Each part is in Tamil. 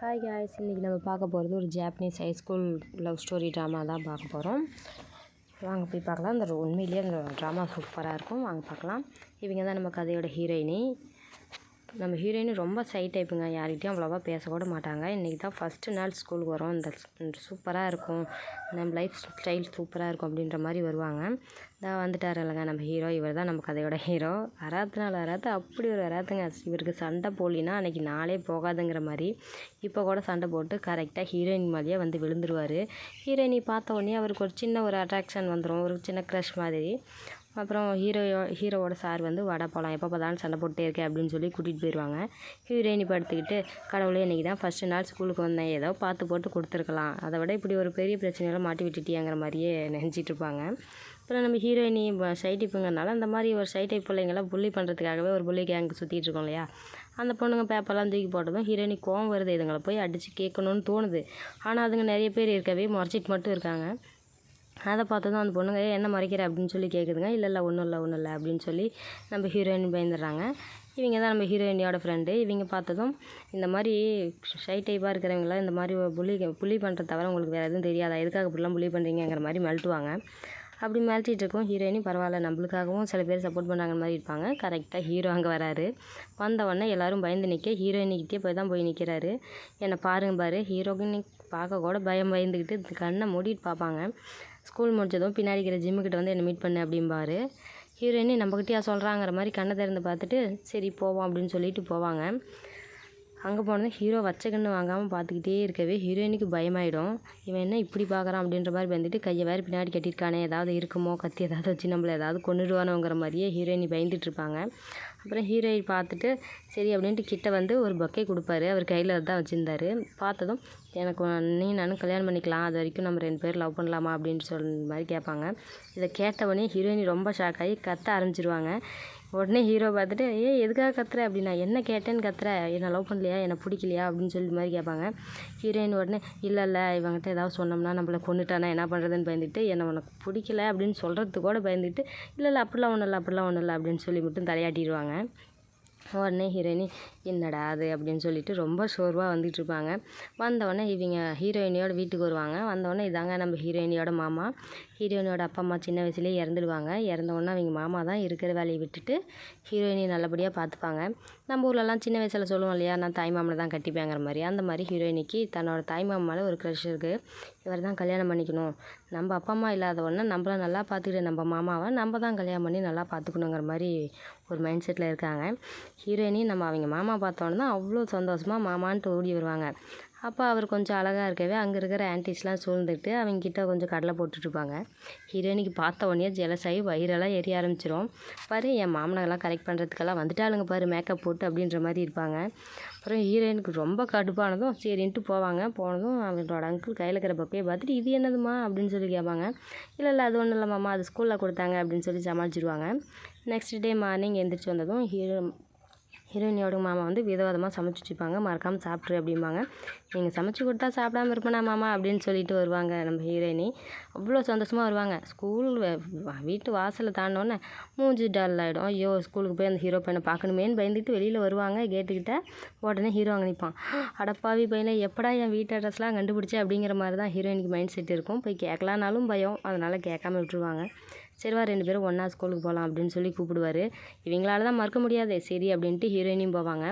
ஹாய் காய்ஸ், இன்றைக்கி நம்ம பார்க்க போகிறது ஒரு Japanese high school love story drama தான் பார்க்க போகிறோம். வாங்க போய் பார்க்கலாம். உண்மையிலேயே அந்த ட்ராமா சூப்பராக இருக்கும். வாங்க பார்க்கலாம். இவங்க தான் நம்ம கதையோட ஹீரோயினி. நம்ம ஹீரோயினி ரொம்ப சை டைப்புங்க. யார்கிட்டையும் அவ்வளோவா பேசக்கூட மாட்டாங்க. இன்றைக்கி தான் ஃபஸ்ட்டு நாள் ஸ்கூலுக்கு வரோம், இந்த சூப்பராக இருக்கும், நம்ம லைஃப் ஸ்டைல் சூப்பராக இருக்கும் அப்படின்ற மாதிரி வருவாங்க. தான் வந்துட்டார் இல்லைங்க நம்ம ஹீரோ. இவர் தான் நம்ம கதையோட ஹீரோ. வராது அப்படி ஒரு வராதுங்க. இவருக்கு சண்டை போடலின்னா அன்றைக்கி நாளே போகாதுங்கிற மாதிரி இப்போ கூட சண்டை போட்டு கரெக்டாக ஹீரோயின் மாதிரியே வந்து விழுந்துருவார். ஹீரோயினி பார்த்த உடனே அவருக்கு ஒரு சின்ன ஒரு அட்ராக்ஷன் வந்துடும், ஒரு சின்ன க்ரஷ் மாதிரி. அப்புறம் ஹீரோவோட சார் வந்து வடை போகலாம், எப்போ பார்த்தாலும் சண்டை போட்டே இருக்கேன் அப்படின்னு சொல்லி கூட்டிகிட்டு போயிடுவாங்க. ஹீரோயினி படுத்துக்கிட்டு, கடவுளே இன்றைக்கி தான் ஃபஸ்ட்டு நாள் ஸ்கூலுக்கு வந்தேன், ஏதோ பார்த்து போட்டு கொடுத்துருக்கலாம், அதை விட இப்படி ஒரு பெரிய பிரச்சனையெல்லாம் மாட்டி விட்டுட்டியாங்கிற மாதிரியே நினச்சிட்டு இருப்பாங்க. அப்புறம் நம்ம ஹீரோயினி சை டைப்புங்கிறனால அந்த மாதிரி ஒரு சை டைப் பிள்ளைங்களாம் புள்ளி பண்ணுறதுக்காகவே ஒரு புள்ளி கேங்கு சுற்றிட்டு இருக்கோம் இல்லையா. அந்த பொண்ணுங்க பேப்பர்லாம் தூக்கி போட்டதும் ஹீரோயினி கோவம் வருது, இதுங்களை போய் அடித்து கேட்கணுன்னு தோணுது. ஆனால் அதுங்க நிறைய பேர் இருக்கவே முறைச்சிட்டு மட்டும் இருக்காங்க. அதை பார்த்ததும் அந்த பொண்ணுங்க என்ன மறைக்கிற அப்படின்னு சொல்லி கேட்குதுங்க. இல்லை ஒன்றும் இல்லை அப்படின்னு சொல்லி நம்ம ஹீரோயின் பயந்துடுறாங்க. இவங்க தான் நம்ம ஹீரோயினியோட ஃப்ரெண்டு. இவங்க பார்த்ததும் இந்த மாதிரி ஷை டைப்பாக இருக்கிறவங்களாம் இந்த மாதிரி புள்ளி பண்ணுறது தவிர உங்களுக்கு வேறு எதுவும் தெரியாதா, எதுக்காக இப்படிலாம் புள்ளி பண்ணுறீங்கிற மாதிரி மிரட்டுவாங்க. அப்படி மிரட்டிகிட்டு இருக்கோம். ஹீரோயினி பரவாயில்ல, நம்மளுக்காகவும் சில பேர் சப்போர்ட் பண்ணாங்க மாதிரி இருப்பாங்க. கரெக்டாக ஹீரோ அங்கே வராரு. வந்தவொடனே எல்லோரும் பயந்து நிற்க ஹீரோயினிக்கிட்டே போய் நிற்கிறாரு. என்னை பாரு. ஹீரோக்கு பார்க்க கூட பயந்துக்கிட்டு கண்ணை மூடிட்டு பார்ப்பாங்க. ஸ்கூல் முடிச்சதும் பின்னாடி இருக்கிற ஜிம்முக்கிட்ட வந்து என்னை மீட் பண்ணு அப்படிம்பாரு. ஹீரோயினி நம்மக்கிட்டயா சொல்கிறாங்கிற மாதிரி கண்ணை திறந்து பார்த்துட்டு சரி போவோம் அப்படின்னு சொல்லிட்டு போவாங்க. அங்கே போனது ஹீரோ வச்ச கண்ணு வாங்காமல் பார்த்துக்கிட்டே இருக்கவே ஹீரோயினுக்கு பயமாயிடும். இவன் என்ன இப்படி பார்க்குறான் அப்படின்ற மாதிரி வந்துட்டு கையை வேறு பின்னாடி கட்டியிருக்கானே, ஏதாவது இருக்குமோ, கத்தி ஏதாவது வச்சு நம்மளை ஏதாவது கொண்டுடுவானோங்கிற மாதிரியே ஹீரோயினி பயந்துட்டு இருப்பாங்க. அப்புறம் ஹீரோயின் பார்த்துட்டு சரி அப்படின்ட்டு கிட்ட வந்து ஒரு பக்கை கொடுப்பாரு. அவர் கையில் தான் வச்சுருந்தாரு. பார்த்ததும் எனக்கு நானும் கல்யாணம் பண்ணிக்கலாம், அது வரைக்கும் நம்ம 2 பேர் லவ் பண்ணலாமா அப்படின்னு சொல்கிற மாதிரி கேட்பாங்க. இதை கேட்டவொடனே ஹீரோயினி ரொம்ப ஷாக் ஆகி கத்த ஆரம்பிச்சிருவாங்க. உடனே ஹீரோ பார்த்துட்டு எதுக்காக கத்துற அப்படின்னா, என்ன கேட்டேன்னு கத்துற, என்னை லவ் பண்ணலையா, என்னை பிடிக்கலையா அப்படின்னு சொல்லி மாதிரி கேட்பாங்க. ஹீரோயின் உடனே இல்லை இவங்ககிட்ட ஏதாவது சொன்னோம்னா நம்மளை கொண்டுட்டானா என்ன பண்ணுறதுன்னு பயந்துட்டு, என்னை உனக்கு பிடிக்கல அப்படின்னு சொல்கிறதுக்கு கூட பயந்துட்டு இல்லை அப்படிலாம் ஒன்றும் இல்லை அப்படின்னு சொல்லி மட்டும் தலையாட்டிடுவாங்க. உடனே ஹீரோயினி என்னடா அது அப்படின்னு சொல்லிட்டு ரொம்ப சோர்வாக வந்துட்டுருப்பாங்க. வந்தவொடனே இவங்க ஹீரோயினியோட வீட்டுக்கு வருவாங்க. வந்தவொடனே இதாங்க நம்ம ஹீரோயினியோட மாமா. ஹீரோயினியோட அப்பா அம்மா சின்ன வயசுலேயே இறந்துடுவாங்க. இறந்தவொடனே அவங்க மாமா தான் இருக்கிற வேலையை விட்டுட்டு ஹீரோயினி நல்லபடியாக பார்த்துப்பாங்க. நம்ம ஊர்லலாம் சின்ன வயசில் சொல்லுவோம் இல்லையா, நான் தாய்மாமனை தான் கட்டிப்பேங்கிற மாதிரி. அந்த மாதிரி ஹீரோயினிக்கு தன்னோட தாய்மாமன் மேலே ஒரு க்ரஷ் இருக்குது. இவர் தான் கல்யாணம் பண்ணிக்கணும், நம்ம அப்பா அம்மா இல்லாதவொடனே நம்மளை நல்லா பார்த்துக்கிட்டு நம்ம மாமாவை நம்ம தான் கல்யாணம் பண்ணி நல்லா பார்த்துக்கணுங்கிற மாதிரி ஒரு மைண்ட் செட்டில் இருக்காங்க. ஹீரோயினி நம்ம அவங்க மாமா பார்த்தோன்னே தான் அவ்வளோ சந்தோஷமாக மாமான்ட்டு ஓடி வருவாங்க. அப்போ அவர் கொஞ்சம் அழகாக இருக்கவே அங்கே இருக்கிற ஆன்டிஸ்லாம் சூழ்ந்துட்டு அவங்கக்கிட்ட கொஞ்சம் கடலை போட்டுட்ருப்பாங்க. ஹீரோயினிக்கு பார்த்த உடனே ஜெலஸாகி வயிறெல்லாம் எரிய ஆரம்பிச்சிடும். பாரு என் மாமனெல்லாம் கரெக்ட் பண்ணுறதுக்கெல்லாம் வந்துட்டாளுங்க பாரு மேக்கப் போட்டு அப்படின்ற மாதிரி இருப்பாங்க. அப்புறம் ஹீரோயினுக்கு ரொம்ப கடுப்பானதும் சரின்ட்டு போவாங்க. போனதும் அவங்களோட அங்கிள் கையில் இருக்கிற பக்கையை பார்த்துட்டு இது என்னதுமா அப்படின்னு சொல்லி கேட்பாங்க. இல்லை அது ஒன்றும் இல்லை மாமா, அது ஸ்கூலில் கொடுத்தாங்க அப்படின்னு சொல்லி சமாளிச்சிடுவாங்க. நெக்ஸ்ட் டே மார்னிங் எந்திரிச்சு வந்ததும் ஹீரோயினியோட மாமா வந்து விதவிதமாக சமைச்சு வச்சுப்பாங்க. மறக்காமல் சாப்பிட்ரு அப்படிம்பாங்க. நீங்கள் சமைச்சு கொடுத்தா சாப்பிடாம இருப்பேனா மாமா அப்படின்னு சொல்லிட்டு வருவாங்க நம்ம ஹீரோயினி. அவ்வளோ சந்தோஷமாக வருவாங்க. வீட்டு வாசலில் தாண்டோன்னே மூஞ்சி டல் ஆகிடும். ஐயோ ஸ்கூலுக்கு போய் அந்த ஹீரோ பையனை பார்க்கணுமேன்னு பயந்துக்கிட்டு வெளியில் வருவாங்க கேட்டுக்கிட்ட. உடனே ஹீரோ அங்கே நிற்பான். அடப்பாவி பையனை எப்படா என் வீட்டு அட்ரஸ்லாம் கண்டுபிடிச்சேன் அப்படிங்கிற மாதிரி தான் ஹீரோயினுக்கு மைண்ட் செட் இருக்கும். போய் கேட்கலான்னாலும் பயம், அதனால் கேட்காம விட்டுருவாங்க. சரிவா 2 பேரும் ஒன்றா ஸ்கூலுக்கு போகலாம் அப்படின்னு சொல்லி கூப்பிடுவார். இவங்களால தான் மறக்க முடியாது சரி அப்படின்ட்டு ஹீரோயினியும் போவாங்க.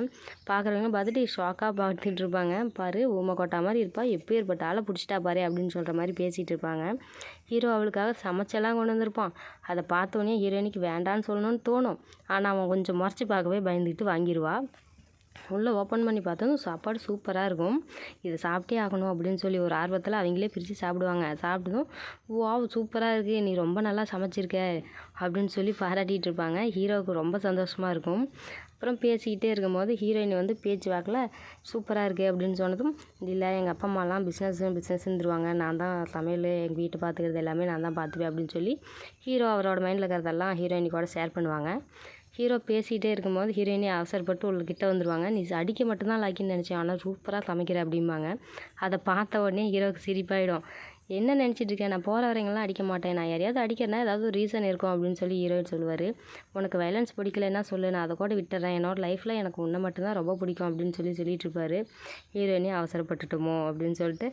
பார்க்குறவங்க பார்த்துட்டு ஷாக்காக பார்த்துட்டு இருப்பாங்க. பாரு ஊமை கொட்டா மாதிரி இருப்பா, எப்போ ஏற்பட்ட ஆளை பிடிச்சிட்டா பாரு அப்படின்னு சொல்கிற மாதிரி பேசிகிட்டு இருப்பாங்க. ஹீரோ அவளுக்காக சமைச்செல்லாம் கொண்டு வந்திருப்பான். அதை பார்த்தோன்னே ஹீரோயினிக்கு வேண்டான்னு சொல்லணும்னு தோணும். ஆனால் அவன் கொஞ்சம் முறைச்சி பார்க்கவே பயந்துக்கிட்டு வாங்கிடுவா. உள்ளே ஓப்பன் பண்ணி பார்த்ததும் சாப்பாடு சூப்பராக இருக்கும். இதை சாப்பிட்டே ஆகணும் அப்படின்னு சொல்லி ஒரு ஆர்வத்தில் அவங்களே பிரித்து சாப்பிடுவாங்க. சாப்பிட்டதும் வாவ் சூப்பராக இருக்குது, நீ ரொம்ப நல்லா சமைச்சிருக்க அப்படின்னு சொல்லி பாராட்டிகிட்டு இருப்பாங்க. ஹீரோவுக்கு ரொம்ப சந்தோஷமாக இருக்கும். அப்புறம் பேசிக்கிட்டே இருக்கும்போது ஹீரோயின் வந்து பேச்சு வாக்கில் சூப்பராக இருக்குது அப்படின்னு சொன்னதும் இல்லை எங்கள் அப்பா அம்மாலாம் பிஸ்னஸ்ன்னுருவாங்க, நான் தான் சமையல் எங்கள் வீட்டை பார்த்துக்கிறது எல்லாமே நான் தான் பார்த்துப்பேன் அப்படின்னு சொல்லி ஹீரோ அவரோட மைண்டில் இருக்கிறதெல்லாம் ஹீரோயினிக்கோட ஷேர் பண்ணுவாங்க. ஹீரோ பேசிகிட்டே இருக்கும்போது ஹீரோயினி அவசரப்பட்டு உள்ளக்கிட்ட வந்துடுவாங்க. நீ அடிக்க மட்டும்தான் லாக்கின்னு நினச்சேன், ஆனால் சூப்பராக சமைக்கிற அப்படிம்பாங்க. அதை பார்த்த உடனே ஹீரோவுக்கு சிரிப்பாயிடும். என்ன நினச்சிட்டு இருக்கேன், நான் போகிற வரைங்கெல்லாம் அடிக்க மாட்டேன், நான் யாரையாவது அடிக்கிறேன்னா ஏதாவது ஒரு ரீசன் இருக்கும் அப்படின்னு சொல்லி ஹீரோயின் சொல்லுவார். உனக்கு வயலன்ஸ் பிடிக்கலன்னா சொல்லு, நான் அதை கூட விட்டுறேன், என்னோட லைஃப்பில் எனக்கு உன்னை மட்டும்தான் ரொம்ப பிடிக்கும் அப்படின்னு சொல்லிட்டு இருப்பார். ஹீரோயினே அவசரப்பட்டுட்டோமோ அப்படின்னு சொல்லிட்டு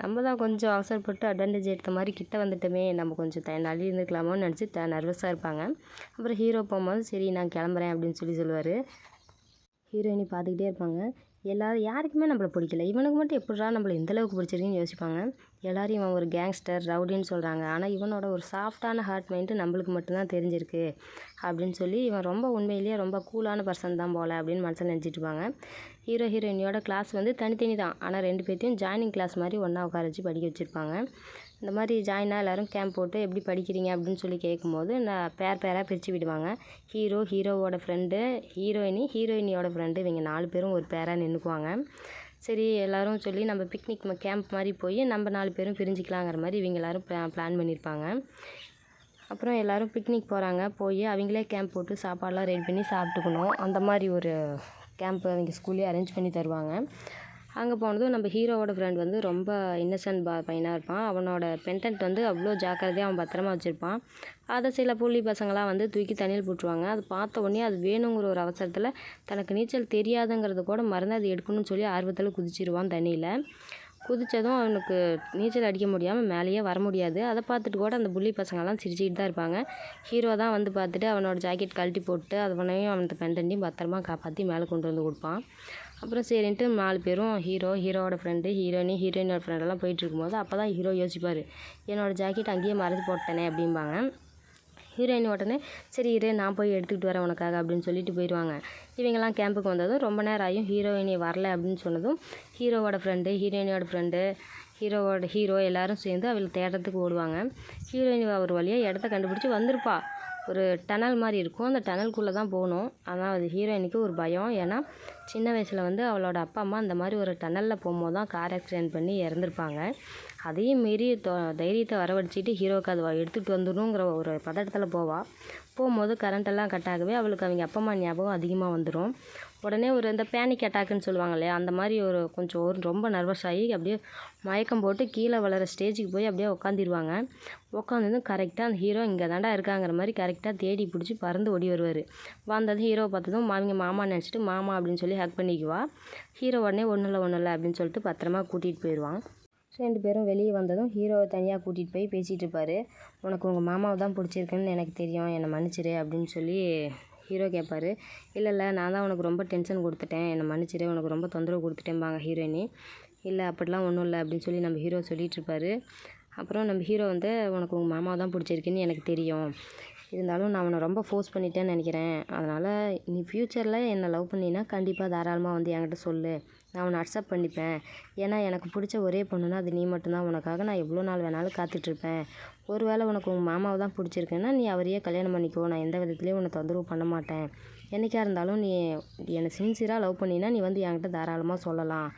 நம்ம தான் கொஞ்சம் அவசரப்பட்டு அட்வான்டேஜ் எடுத்த மாதிரி கிட்ட வந்துட்டோமே, நம்ம கொஞ்சம் தள்ளி இருந்துக்கலாமோன்னு நினச்சி நர்வஸாக இருப்பாங்க. அப்புறம் ஹீரோ போகும்போது சரி நான் கிளம்புறேன் அப்படின்னு சொல்லுவார். ஹீரோயினி பார்த்துக்கிட்டே இருப்பாங்க. யாருக்குமே நம்மளை பிடிக்கல, இவனுக்கு மட்டும் எப்படிடா நம்மளை எந்தளவுக்கு பிடிச்சிருக்குன்னு யோசிப்பாங்க. எல்லோரும் இவன் ஒரு கேங்ஸ்டர் ரவுடின்னு சொல்கிறாங்க, ஆனால் இவனோட ஒரு சாஃப்டான ஹார்ட் மைண்டு நம்மளுக்கு மட்டும்தான் தெரிஞ்சிருக்கு அப்படின்னு சொல்லி இவன் ரொம்ப உண்மையிலேயே ரொம்ப கூலான பர்சன் தான் போல் அப்படின்னு மனசில் நினச்சிட்டு இருப்பாங்க. ஹீரோயினியோட கிளாஸ் வந்து தனித்தனி தான், ஆனால் 2 பேர்த்தையும் ஜாயினிங் கிளாஸ் மாதிரி ஒன்றா உட்கார வச்சு படிக்க வச்சுருப்பாங்க. இந்த மாதிரி ஜாயினாக எல்லோரும் கேம்ப் போட்டு எப்படி படிக்கிறீங்க அப்படின்னு சொல்லி கேட்கும்போது நான் பேராக பிரித்து விடுவாங்க. ஹீரோவோட ஃப்ரெண்டு, ஹீரோயினியோட ஃப்ரெண்டு, இவங்க 4 பேரும் ஒரு பேராக நின்றுக்குவாங்க. சரி எல்லோரும் சொல்லி நம்ம பிக்னிக் கேம்ப் மாதிரி போய் நம்ம 4 பேரும் பிரிஞ்சிக்கலாங்கிற மாதிரி இவங்க எல்லோரும் பிளான் பண்ணியிருப்பாங்க. அப்புறம் எல்லோரும் பிக்னிக் போகிறாங்க. போய் அவங்களே கேம்ப் போட்டு சாப்பாடெலாம் ரெடி பண்ணி சாப்பிட்டுக்கணும். அந்த மாதிரி ஒரு கேம்ப் அவங்க ஸ்கூல்லேயே அரேஞ்ச் பண்ணி தருவாங்க. அங்கே போனதும் நம்ம ஹீரோவோட ஃப்ரெண்ட் வந்து ரொம்ப இன்னசென்ட் பையனாக இருப்பான். அவனோட பென்டென்ட் வந்து அவ்வளோ ஜாக்கிரதையாக அவன் பத்திரமா வச்சுருப்பான். அதை சில புள்ளி பசங்களாம் வந்து தூக்கி தண்ணியில் போட்டுருவாங்க. அது பார்த்த உடனே அது வேணுங்கிற ஒரு அவசரத்தில் தனக்கு நீச்சல் தெரியாதுங்கிறது கூட மறந்து அது எடுக்கணும்னு சொல்லி ஆர்வத்தில் குதிச்சிருவான் தண்ணியில். குதித்ததும் அவனுக்கு நீச்சல் அடிக்க முடியாமல் மேலேயே வர முடியாது. அதை பார்த்துட்டு கூட அந்த புள்ளி பசங்கள்லாம் சிரிச்சிக்கிட்டு தான் இருப்பாங்க. ஹீரோ தான் வந்து பார்த்துட்டு அவனோட ஜாக்கெட் கழட்டி போட்டு அவனையும் அவனோட பென்டென்ட்டையும் பத்திரமா காப்பாற்றி மேலே கொண்டு வந்து கொடுப்பான். அப்புறம் சரின்ட்டு 4 பேரும் ஹீரோவோட ஃப்ரெண்டு, ஹீரோயினோட ஃப்ரெண்டெல்லாம் போயிட்டு இருக்கும்போது அப்போ தான் ஹீரோ யோசிப்பார், என்னோடய ஜாக்கெட் அங்கேயே மறந்து போட்டேனே அப்படிம்பாங்க. ஹீரோயின் உடனே சரி இரு நான் போய் எடுத்துக்கிட்டு வரேன் உனக்காக அப்படின்னு சொல்லிட்டு போயிடுவாங்க. இவங்கெல்லாம் கேம்புக்கு வந்ததும் ரொம்ப நேரம் ஆகியும் ஹீரோயினி வரல அப்படின்னு சொன்னதும் ஹீரோவோட ஃப்ரெண்டு, ஹீரோயினியோட ஃப்ரெண்டு, ஹீரோ எல்லோரும் சேர்ந்து அவளை தேடுறதுக்கு ஓடுவாங்க. ஹீரோயினி ஒரு வழியாக இடத்த கண்டுபிடிச்சி வந்திருப்பா. ஒரு டனல் மாதிரி இருக்கும், அந்த டனல்குள்ளே தான் போகணும். ஆனால் அது ஹீரோயினிக்கு ஒரு பயம். ஏன்னா சின்ன வயசில் வந்து அவளோட அப்பா அம்மா அந்த மாதிரி ஒரு டனலில் போகும்போது தான் கார் ஆக்சிடென்ட் பண்ணி இறந்துருப்பாங்க. அதையும் மீறி தைரியத்தை வரவழைச்சிட்டு ஹீரோவுக்கு அதை எடுத்துகிட்டு வந்துடணுங்கிற ஒரு பதட்டத்தில் போகும்போது கரண்ட்டெல்லாம் கட் ஆகவே அவளுக்கு அவங்க அப்பா அம்மா ஞாபகம் அதிகமாக வந்துடும். உடனே இந்த பேனிக் அட்டாக்குன்னு சொல்லுவாங்க இல்லையா, அந்த மாதிரி ரொம்ப நர்வஸ் ஆகி அப்படியே மயக்கம் போட்டு கீழே வளர ஸ்டேஜுக்கு போய் அப்படியே உட்காந்துருவாங்க. உட்காந்துருந்து கரெக்டாக அந்த ஹீரோ இங்கே தாண்டா இருக்காங்கிற மாதிரி கரெக்டாக தேடி பிடிச்சி பறந்து ஓடி வருவார். வந்ததும் ஹீரோவை பார்த்ததும் அவங்க மாமா நினச்சிட்டு மாமா அப்படின்னு சொல்லி ஹக் பண்ணிக்குவா. ஹீரோ உடனே ஒன்றும் இல்லை அப்படின்னு சொல்லிட்டு பத்திரமா கூட்டிகிட்டு போயிடுவான். 2 பேரும் வெளியே வந்ததும் ஹீரோவை தனியாக கூட்டிகிட்டு போய் பேசிகிட்டு இருப்பார். உனக்கு உங்கள் மாமாவை தான் பிடிச்சிருக்குன்னு எனக்கு தெரியும், என்னை மன்னிச்சிரு அப்படின்னு சொல்லி ஹீரோ கேட்பார். இல்லை நான் தான் உனக்கு ரொம்ப டென்ஷன் கொடுத்துட்டேன், என்னை மன்னிச்சிரு, உனக்கு ரொம்ப தொந்தரவு கொடுத்துட்டேன்பாங்க ஹீரோயினி. இல்லை அப்படிலாம் ஒன்றும் இல்லை அப்படின்னு சொல்லி நம்ம ஹீரோ சொல்லிகிட்டு இருப்பார். அப்புறம் நம்ம ஹீரோ வந்து உனக்கு உங்கள் மாமாவை தான் பிடிச்சிருக்குன்னு எனக்கு தெரியும், இருந்தாலும் நான் உன்னை ரொம்ப ஃபோர்ஸ் பண்ணிட்டேன்னு நினைக்கிறேன், அதனால் நீ ஃப்யூச்சரில் என்னை லவ் பண்ணினா கண்டிப்பாக தாராளமாக வந்து என்கிட்ட சொல்லு, நான் உன்னை அக்செப்ட் பண்ணிப்பேன். ஏன்னா எனக்கு பிடிச்ச ஒரே பொண்ணுன்னா அது நீ மட்டும்தான், உனக்காக நான் எவ்வளோ நாள் வேணாலும் காத்துட்ருப்பேன். ஒரு வேளை உனக்கு உங்கள் மாமாவை தான் பிடிச்சிருக்குன்னா நீ அவரையே கல்யாணம் பண்ணிக்கோ, நான் எந்த விதத்துலேயும் உன்னை தொந்தரவு பண்ண மாட்டேன். என்றைக்கா இருந்தாலும் நீ என்னை சின்சியராக லவ் பண்ணினா நீ வந்து என்கிட்ட தாராளமாக சொல்லலாம்,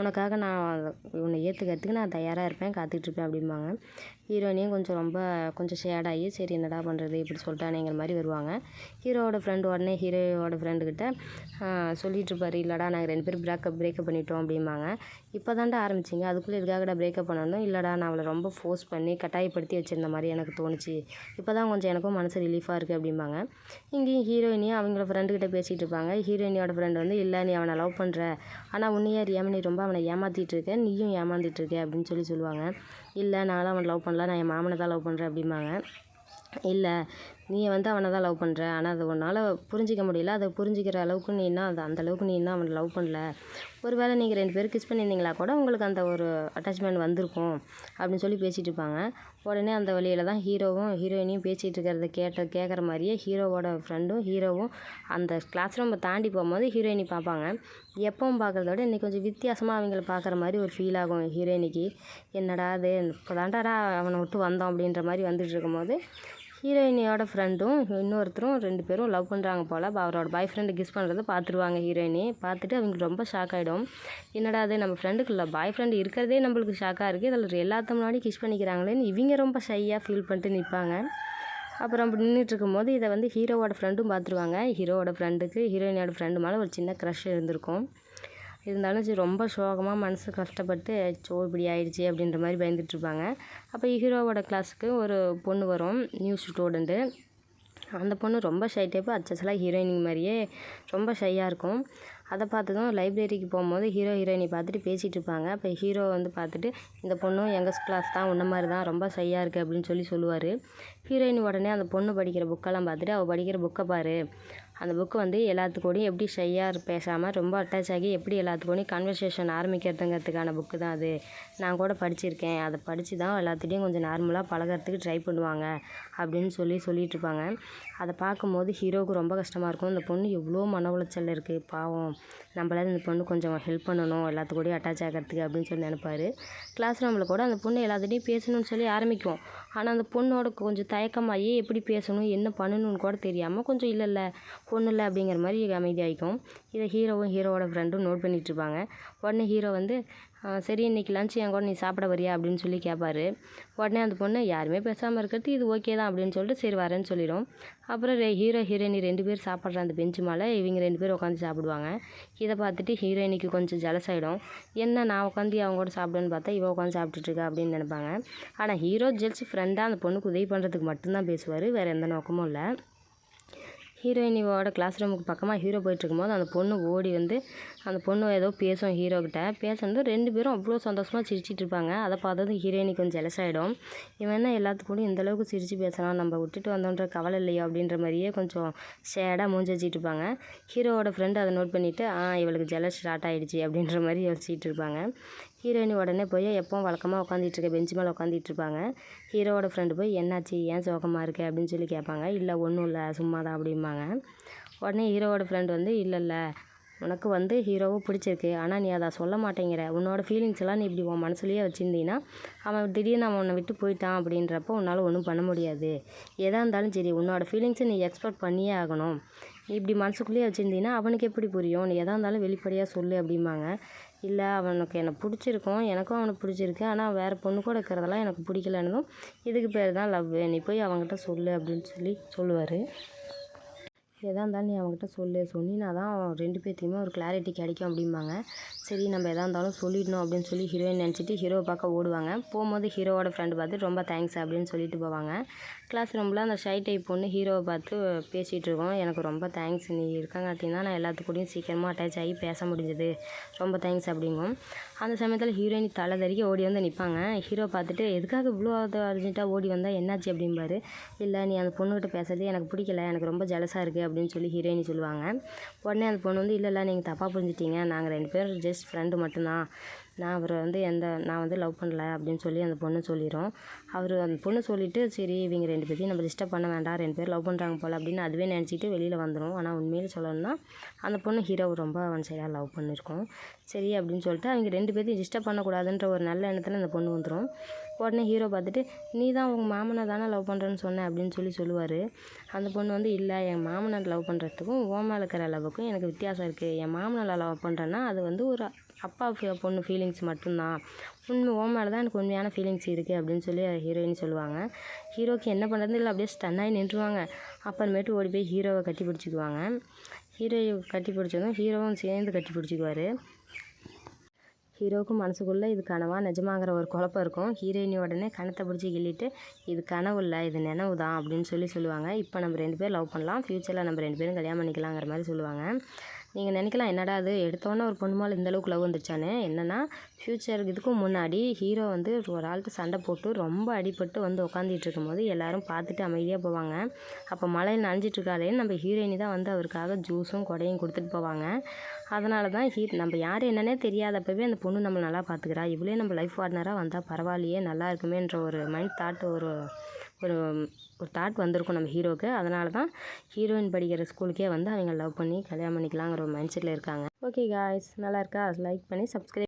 உனக்காக நான் உன்னை ஏற்றுக்கிறதுக்கு நான் தயாராக இருப்பேன், காத்துட்ருப்பேன் அப்படிம்பாங்க. ஹீரோயினையும் கொஞ்சம் ஷேடாகி சரி என்னடா பண்ணுறது இப்படி சொல்லிட்டானேங்கிற மாதிரி வருவாங்க. ஹீரோவோட ஃப்ரெண்டு உடனே ஹீரோவோட ஃப்ரெண்டுக்கிட்ட சொல்லிகிட்ருப்பாரு, இல்லைடா நாங்கள் 2 பேரும் பிரேக்கப் பண்ணிட்டோம் அப்படிம்பாங்க. இப்போ தாண்டா ஆரம்பிச்சிங்க, அதுக்குள்ளே இதுக்காகடா பிரேக்கப் பண்ணணும்? இல்லைடா நான் அவளை ரொம்ப ஃபோர்ஸ் பண்ணி கட்டாயப்படுத்தி வச்சுருந்த மாதிரி எனக்கு தோணுச்சு, இப்போ தான் கொஞ்சம் எனக்கும் மனசு ரிலீஃபாக இருக்குது அப்படிம்பாங்க. இங்கேயும் ஹீரோயினியும் அவங்களோட ஃப்ரெண்டுக்கிட்ட பேசிகிட்டு இருப்பாங்க. ஹீரோயினியோட ஃப்ரெண்டு வந்து இல்லை நீ அவனை லவ் பண்ணுற, ஆனால் உன்னையே அறியாமல் நீ ரொம்ப அவனை ஏமாற்றிட்டு இருக்க, நீயும் ஏமாந்துட்டு இருக்க அப்படின்னு சொல்லுவாங்க. இல்லை நான்லாம் அவனை லவ் பண்ணல, நான் என் மாமனை தான் லவ் பண்ணுறேன் அப்படிம்பாங்க. இல்லை நீ வந்து அவனை தான் லவ் பண்ணுற, ஆனால் அது உன்னால் புரிஞ்சிக்க முடியல, அதை புரிஞ்சிக்கிற அளவுக்கு நீ இன்னும் அந்த அளவுக்கு நீ இன்னும் அவனை லவ் பண்ணல, ஒரு வேளை நீங்கள் 2 பேரும் கிஸ் பண்ணியிருந்தீங்களா கூட உங்களுக்கு அந்த ஒரு அட்டாச்மெண்ட் வந்திருக்கும் அப்படின்னு சொல்லி பேசிகிட்டு இருப்பாங்க. உடனே அந்த வழியில் தான் ஹீரோவும் ஹீரோயினையும் பேசிகிட்டு இருக்கிறத கேட்குற மாதிரியே ஹீரோவோட ஃப்ரெண்டும் ஹீரோவும் அந்த கிளாஸ் ரூமை தாண்டி போகும்போது ஹீரோயினி பார்ப்பாங்க. எப்பவும் பார்க்குறத விட இன்றைக்கி கொஞ்சம் வித்தியாசமாக அவங்கள பார்க்குற மாதிரி ஒரு ஃபீல் ஆகும் ஹீரோயினிக்கு. என்னடா அது இப்போ தாண்டாடா அவனை விட்டு வந்தோம் அப்படின்ற மாதிரி வந்துட்டு இருக்கும்போது ஹீரோயினியோட ஃப்ரெண்டும் இன்னொருத்தரும் 2 பேரும் லவ் பண்ணுறாங்க போல். அவரோட பாய் ஃப்ரெண்டு கிஸ் பண்ணுறத பார்த்துருவாங்க ஹீரோயினி. பார்த்துட்டு அவங்களுக்கு ரொம்ப ஷாக் ஆகிடும். என்னடா அது நம்ம ஃப்ரெண்டுக்குள்ள பாய் ஃப்ரெண்டு இருக்கிறதே நம்மளுக்கு ஷாக்காக இருக்குது, இதில் எல்லாத்த முன்னாடி கிஸ் பண்ணிக்கிறாங்களேன்னு இவங்க ரொம்ப ஷையாக ஃபீல் பண்ணிட்டு நிற்பாங்க. அப்புறம் அப்படி நின்றுட்டு இருக்கும்போது இதை வந்து ஹீரோவோட ஃப்ரெண்டும் பார்த்துருவாங்க. ஹீரோவோட ஃப்ரெண்டுக்கு ஹீரோயினியோட ஃப்ரெண்டு மேலே ஒரு சின்ன க்ரஷ் இருந்திருக்கும். இருந்தாலும் சரி ரொம்ப சோகமாக மனசு கஷ்டப்பட்டு அச்சோ இப்படி ஆயிடுச்சு அப்படின்ற மாதிரி பயந்துட்டுருப்பாங்க. அப்போ ஹீரோவோட கிளாஸுக்கு ஒரு பொண்ணு வரும், நியூ ஸ்டூடெண்ட்டு. அந்த பொண்ணு ரொம்ப ஷை டைப்பு, அச்சசலாக ஹீரோயினிங் மாதிரியே ரொம்ப ஷையாக இருக்கும். அதை பார்த்ததும் லைப்ரரிக்கு போகும்போது ஹீரோயினி பார்த்துட்டு பேசிகிட்டு இருப்பாங்க. அப்போ ஹீரோ வந்து பார்த்துட்டு இந்த பொண்ணும் எங்கள் கிளாஸ் தான், உன்ன மாதிரி தான், ரொம்ப ஷையாக இருக்குது அப்படின்னு சொல்லுவார். ஹீரோயினி உடனே அந்த பொண்ணு படிக்கிற புக்கெல்லாம் பார்த்துட்டு அவள் படிக்கிற புக்கை பாரு, அந்த புக்கு வந்து எல்லாத்துக்கூடையும் எப்படி ஷையாக பேசாமல் ரொம்ப அட்டாச் ஆகி எப்படி எல்லாத்துக்கூடையும் கன்வர்சேஷன் ஆரம்பிக்கிறதுங்கிறதுக்கான புக்கு தான் அது. நான் கூட படிச்சிருக்கேன், அதை படித்து தான் எல்லாத்துட்டையும் கொஞ்சம் நார்மலாக பழகிறதுக்கு ட்ரை பண்ணுவாங்க அப்படின்னு சொல்லிட்டு இருப்பாங்க. அதை பார்க்கும்போது ஹீரோவுக்கு ரொம்ப கஷ்டமாக இருக்கும். இந்த பொண்ணு எவ்வளோ மன உளைச்சல் இருக்குது, பாவம், நம்மளால இந்த பொண்ணு கொஞ்சம் ஹெல்ப் பண்ணணும் எல்லாத்துக்கூடையும் அட்டாச் ஆகிறதுக்கு அப்படின்னு சொல்லி நினைப்பார். கிளாஸ் ரூமில் கூட அந்த பொண்ணு எல்லாத்துட்டையும் பேசணும்னு சொல்லி ஆரம்பிக்கும். ஆனால் அந்த பொண்ணோட கொஞ்சம் தயக்கமாகி எப்படி பேசணும் என்ன பண்ணணும்னு கூட தெரியாமல் கொஞ்சம் இல்லை பொண்ணு இல்லை அப்படிங்கிற மாதிரி அமைதியாகிக்கும். இதை ஹீரோவோட ஃப்ரெண்டும் நோட் பண்ணிகிட்ருப்பாங்க. உடனே ஹீரோ வந்து சரி இன்றைக்கி லஞ்ச் என் கூட நீ சாப்பிட வரியா அப்படின்னு சொல்லி கேட்பாரு. உடனே அந்த பொண்ணு யாருமே பேசாமல் இருக்கிறது இது ஓகே தான் அப்படின்னு சொல்லிட்டு சரி வரேன்னு சொல்லிடும். அப்புறம் ஹீரோயினி 2 பேர் சாப்பிட்ற அந்த பெஞ்சு மேலே இவங்க 2 பேர் உட்காந்து சாப்பிடுவாங்க. இதை பார்த்துட்டு ஹீரோயினிக்கு கொஞ்சம் ஜலஸ் ஆகிடும். என்ன நான் உட்காந்து அவங்க கூட சாப்பிடுன்னு பார்த்தா இவ உட்காந்து சாப்பிட்டுட்ருக்கா அப்படின்னு நினைப்பாங்க. ஆனால் ஹீரோ ஜெல்ஸ் ஃப்ரெண்டாக அந்த பொண்ணுக்கு உதவி பண்ணுறதுக்கு மட்டும்தான் பேசுவார், வேறு எந்த நோக்கமும் இல்லை. ஹீரோயினியோட கிளாஸ் ரூமுக்கு பக்கமாக ஹீரோ போயிட்டுருக்கும்போது அந்த பொண்ணு ஓடி வந்து அந்த பொண்ணு ஏதோ பேசும் ஹீரோக்கிட்ட. பேசுனது 2 பேரும் அவ்வளோ சந்தோஷமாக சிரிச்சிட்டு இருப்பாங்க. அதை பார்த்ததும் ஹீரோயினி கொஞ்சம் ஜெலஸ் ஆகிடும். இவன் என்ன எல்லாத்துக்கூடயும் இந்தளவுக்கு சிரித்து பேசுகிறான், நம்ம விட்டுட்டு வந்தோன்ற கவலை இல்லையோ அப்படின்ற மாதிரியே கொஞ்சம் சேடாக மூஞ்சி வச்சிட்டு இருப்பாங்க. ஹீரோவோட ஃப்ரெண்டு அதை நோட் பண்ணிவிட்டு இவளுக்கு ஜெலஸ் ஸ்டார்ட் ஆகிடுச்சு அப்படின்ற மாதிரி யோசிச்சுட்டு இருப்பாங்க. ஹீரோயினி உடனே போய் எப்பவும் வழக்கமாக உட்காந்துட்ருக்க பெஞ்சு மேலே உட்காந்துட்டு இருப்பாங்க. ஹீரோவோட ஃப்ரெண்டு போய் என்னாச்சு ஏன் சோகமாக இருக்கு அப்படின்னு சொல்லி கேட்பாங்க. இல்லை ஒன்றும் இல்லை சும்மா தான் அப்படிம்பாங்க. உடனே ஹீரோவோட ஃப்ரெண்டு வந்து இல்லை உனக்கு வந்து ஹீரோவை பிடிச்சிருக்கு, ஆனால் நீ அதை சொல்ல மாட்டேங்கிற, உன்னோட ஃபீலிங்ஸ் எல்லாம் நீ இப்படி உன் மனசுலேயே வச்சுருந்தீங்கன்னா அவன் திடீர்னு அவன் உன்னை விட்டு போயிட்டான் அப்படின்றப்போ உன்னால் ஒன்றும் பண்ண முடியாது. எதாக இருந்தாலும் சரி உன்னோட ஃபீலிங்ஸை நீ எக்ஸ்பெக்ட் பண்ணியே ஆகணும். நீ இப்படி மனசுக்குள்ளேயே வச்சுருந்தீங்கன்னா அவனுக்கு எப்படி புரியும், நீ எதாக இருந்தாலும் வெளிப்படையாக சொல்லு அப்படிம்பாங்க. இல்லை அவனுக்கு என்னை பிடிச்சிருக்கும், எனக்கும் அவனுக்கு பிடிச்சிருக்கு, ஆனால் வேறு பொண்ணு கூட இருக்கிறதெல்லாம் எனக்கு பிடிக்கலன்னதும் இதுக்கு பேர் தான் லவ், நீ போய் அவங்ககிட்ட சொல்லு அப்படின்னு சொல்லுவார். எதாக இருந்தாலும் நீ அவங்ககிட்ட சொன்னினா தான் 2 பேர்த்தையுமே ஒரு கிளாரிட்டி கிடைக்கும் அப்படிம்பாங்க. சரி நம்ம எதாக இருந்தாலும் சொல்லிடணும் அப்படின்னு சொல்லி ஹீரோயின் நினச்சிட்டு ஹீரோவை பார்க்க ஓடுவாங்க. போகும்போது ஹீரோவோட ஃப்ரெண்டு பார்த்து ரொம்ப தேங்க்ஸ் அப்படின்னு சொல்லிட்டு போவாங்க. கிளாஸ் ரூமில் அந்த ஷை டைப் பொண்ணு ஹீரோவை பார்த்து பேசிகிட்டு இருக்கோம். எனக்கு ரொம்ப தேங்க்ஸ், நீ இருக்கங்காட்டினா நான் எல்லாத்துக்கூடையும் சீக்கிரமாக அட்டாச் ஆகி பேச முடிஞ்சது, ரொம்ப தேங்க்ஸ் அப்படிங்கும். அந்த சமயத்தில் ஹீரோயின் தலை தெறிக்க ஓடி வந்து நிற்பாங்க. ஹீரோ பார்த்துட்டு எதுக்காக இவ்வளோ அர்ஜென்ட்டாக ஓடி வந்தால் என்னாச்சு அப்படிம்பாரு. இல்லை நீ அந்த பொண்ணுக்கிட்ட பேசுறது எனக்கு பிடிக்கல, எனக்கு ரொம்ப ஜலஸாக இருக்குது அப்படின்னு சொல்லி ஹீரோயினி சொல்லுவாங்க. உடனே அந்த பொண்ணு வந்து இல்லை நீங்கள் தப்பாக புரிஞ்சிட்டீங்க, நாங்கள் 2 பேரும் ஜஸ்ட் ஃப்ரெண்டு மட்டும்தான், நான் வந்து லவ் பண்ணல அப்படின்னு சொல்லி அந்த பொண்ணு சொல்லிடும். அந்த பொண்ணு சொல்லிவிட்டு சரி இவங்க 2 பேர்த்தையும் நம்ம டிஸ்டர்ப் பண்ண வேண்டாம், 2 பேர் லவ் பண்ணுறாங்க போல் அப்படின்னு அதுவே நினச்சிட்டு வெளியில் வந்துடும். ஆனால் உண்மையிலே சொல்லணும்னா அந்த பொண்ணு ஹீரோவை ரொம்ப ஒன் சைடாக லவ் பண்ணியிருக்கோம். சரி அப்படின்னு சொல்லிட்டு அவங்க 2 பேர்த்தையும் டிஸ்டர்ப் பண்ணக்கூடாதுன்ற ஒரு நல்ல எண்ணத்தில் அந்த பொண்ணு வந்துடும். உடனே ஹீரோ பார்த்துட்டு நீ தான் உங்கள் மாமனை தானே லவ் பண்ணுறேன்னு சொன்னேன் அப்படின்னு சொல்லுவார். அந்த பொண்ணு வந்து இல்லை என் மாமனை லவ் பண்ணுறதுக்கும் ஓ மேலே இருக்கிற லவ்வுக்கும் எனக்கு வித்தியாசம் இருக்குது, என் மாமனை லவ் பண்ணுறேன்னா அது வந்து ஒரு அப்பா பொண்ணு ஃபீலிங்ஸ் மட்டும்தான், ஓ மேலே தான் எனக்கு உண்மையான ஃபீலிங்ஸ் இருக்குது அப்படின்னு சொல்லி ஹீரோயின் சொல்லுவாங்க. ஹீரோக்கு என்ன பண்ணுறது இல்லை அப்படியே ஸ்டன்னாகி நின்றுவாங்க. அப்புறமேட்டு ஓடி போய் ஹீரோவை கட்டி பிடிச்சிக்குவாங்க. ஹீரோவை கட்டி பிடிச்சதும் ஹீரோவும் சேர்ந்து கட்டி பிடிச்சிக்குவார். ஹீரோவுக்கும் மனசுக்குள்ளே இது கனவா நிஜமாங்கிற ஒரு குழப்பம் இருக்கும். ஹீரோயினி உடனே கணத்தை பிடிச்சி கிள்ளிட்டு இது கனவு இல்லை இது நினைவு தான் அப்படின்னு சொல்லுவாங்க. இப்போ நம்ம 2 பேர் லவ் பண்ணலாம், ஃப்யூச்சரில் நம்ம 2 பேரும் கல்யாணம் பண்ணிக்கலாங்கிற மாதிரி சொல்லுவாங்க. நீங்கள் நினைக்கலாம் என்னடா அது எடுத்தோன்னே ஒரு பொண்ணு மேலே இந்தளவுக்கு லவ் வந்துருச்சான்னு. என்னென்னா ஃப்யூச்சருக்கு இதுக்கும் முன்னாடி ஹீரோ வந்து ஒரு ஆள்கிட்ட சண்டை போட்டு ரொம்ப அடிபட்டு வந்து உட்காந்துட்டு இருக்கும்போது எல்லோரும் பார்த்துட்டு அமைதியாக போவாங்க. அப்போ மழையில் நனைஞ்சிட்ருக்காளேன்னு நம்ம ஹீரோயினி தான் வந்து அவருக்காக ஜூஸும் கொடையும் கொடுத்துட்டு போவாங்க. அதனால தான் நம்ம யார் என்னன்னே தெரியாதப்பவே அந்த பொண்ணு நம்மளை நல்லா பார்த்துக்கிறா, இவளே நம்ம லைஃப் பார்ட்னராக வந்தால் பரவாயில்லையே நல்லா இருக்குமேன்ற ஒரு மைண்ட் தாட் ஒரு தாட் வந்திருக்கும் நம்ம ஹீரோவுக்கு. அதனால தான் ஹீரோயின் படிக்கிற ஸ்கூலுக்கே வந்து அவங்க லவ் பண்ணி கல்யாணம் பண்ணிக்கலாங்கிற ஒரு மைண்ட் செட்டில் இருக்காங்க. ஓகே காய்ஸ், நல்லா இருக்கா? லைக் பண்ணி சப்ஸ்கிரைப்